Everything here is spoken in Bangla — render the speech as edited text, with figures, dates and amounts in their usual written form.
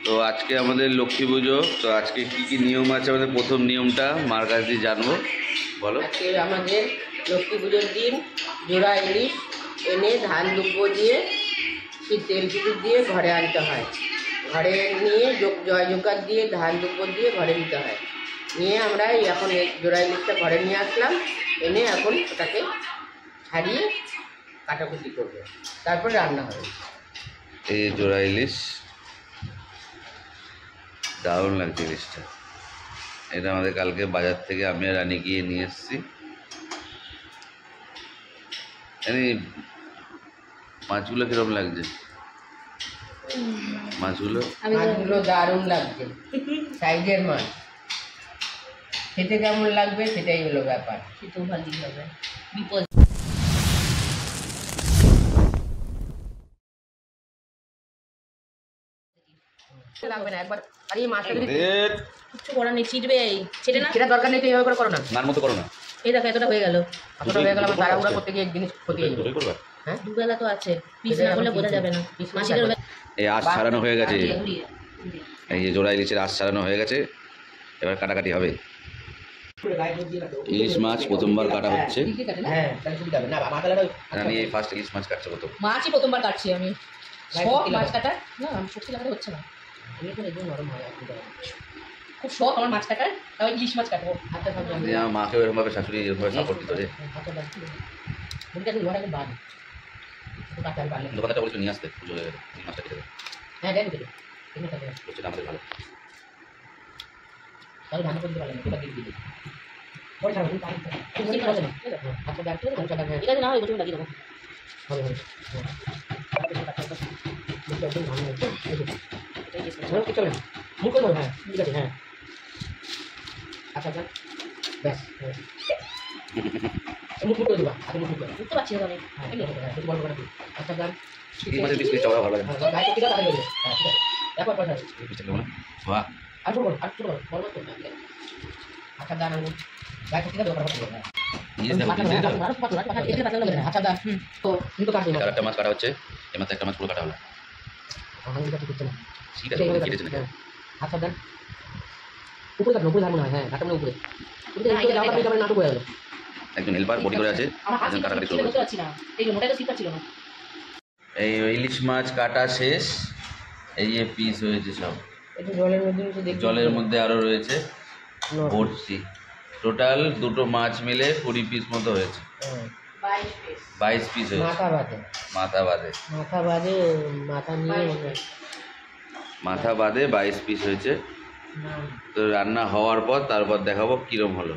তো আজকে আমাদের লক্ষ্মী পুজো। তো আজকে কি কি নিয়ম আছে, আমাদের প্রথম নিয়মটা মার কাছ দিয়ে জানবো, বলো। আজকে আমাদের লক্ষ্মী পুজোর দিন জোড়া ইলিশ এনে ধান দুব্য দিয়ে তেল সিঁদুর দিয়ে ঘরে আনতে হয়। ঘরে নিয়ে জয় জোকার দিয়ে ধান দুব্য দিয়ে ঘরে নিতে হয়। নিয়ে আমরা এখন এই জোড়া ইলিশটা ঘরে নিয়ে আসলাম, এনে এখন ওটাকে ছাড়িয়ে কাটাকুটি করবো, তারপর রান্না হবে। এই জোড়া ইলিশ, দারুণ লাগছে ইলিশটা। এটা আমাদের কালকে বাজার থেকে আমি আর রানী গিয়ে নিয়ে এসেছি। মাছগুলো কিরকম লাগছে? মাছগুলো দারুণ লাগছে, সাইজের মাছ। খেতে কেমন লাগবে সেটাই হলো ব্যাপার। খেতেও ভালোই হবে। বিপদ লাগবে না একবার। আর এই মাছটা যদি কিছু করার নেই, ছিটবে ছেটে না, সেটা দরকার নেই, তো এইভাবে করে করো না, নার মতো করো না। এই দেখো এতটা হয়ে গেল, এতটা হয়ে গেল। আমার তাড়াহুড়া করতে গিয়ে জিনিস ক্ষতি হয়ে যাবে। হ্যাঁ, দুবেলা তো আছে, পিস না করলে বোঝা যাবে না। এই আঁশ ছাড়ানো হয়ে গেছে, এই যে জোড়া ইলিশের আঁশ ছাড়ানো হয়ে গেছে, এবার কাটাকাটি হবে। ইলিশ মাছ প্রথমবার কাটা হচ্ছে। রানী এই ফার্স্ট ইলিশ মাছ কাটছে প্রথম। মাছই প্রথমবার কাটছি আমি। সব মাছ কাটা না, আমি সত্যি লাগাতে হচ্ছে না। খুব শখ আমার মাছ কাটার, তাও ইলিশ মাছ কাটবো। আমার মাকেও এরকমভাবে শাশুড়ি এরকমভাবে সাপোর্ট দিত রে। দোকানটা বলছো নিয়ে আসতে, পুজো হয়ে গেলে এই মাছটা কেটে দেবে। হ্যাঁ দেন দেবে, বলছে আমাদের ভালো। তাহলে ধান করতে পারলেন না, দিয়ে দিই। পরে ছাড়ো, তুমি পারবে না। তুমি পারবে না। আচ্ছা দেখো, আচ্ছা দেখো। এটা না হয় বসে লাগিয়ে দেবো। হবে হবে। একদম ভালো হয়েছে। এই চলে মুখ করো। হ্যাঁ ঠিক আছে। হ্যাঁ আচ্ছা আচ্ছা ব্যাস। মুখ করে দেবা, আগে মুখ করে বুঝতে পারছি না আমি। হ্যাঁ একটু বড় করে দিই। আচ্ছা গান এই মাছের পিস পিসটা ভালো লাগে। গায়ে ঠিক আছে, তাহলে হ্যাঁ ঠিক আছে। একবার পয়সা পিসটা কেমন? বাহ, আর ছোট বড়, আর ছোট বড় বড় তো। আচ্ছা গান আমি গায়ে ঠিক আছে, ব্যাপার করব। হ্যাঁ ইলিশ দেবো, ইলিশ দেবো। আচ্ছা দাদা তো কিন্তু কাটবে না। একটা মাছ কাটা হচ্ছে, এই মাছ একটা মাছ পুরো কাটা হলো। আমার কাছে কিছু না, ঠিক আছে, কেটেছে না। আচ্ছা দেন উপরে কাটনো, উপরে ধারণ হয়। হ্যাঁ কাটনো উপরে, উপরে যাওয়া আপনি যাবেন, নাটক হয়ে গেল। একজন হেল্পার বডি করে আছে, একজন কাটাকাটি শুরু করছে। এই জন্য ওটাই তো শিখা ছিল না। এই ইলিশ মাছ কাটা শেষ, এই যে পিস হয়েছে সব। একটু জলের মধ্যে দেখুন, জলের মধ্যে আরো রয়েছে ভর্তি। টোটাল দুটো মাছ মিলে 20 পিস মতো হয়েছে। 22 পিস হয়েছে। মাথা বাদে, মাথা বাদে, মাথা বাদে, মাথা নিয়ে মাথা বাদে 22 পিস হয়েছে। তো রান্না হওয়ার পর তারপর দেখাবো কিরম হলো।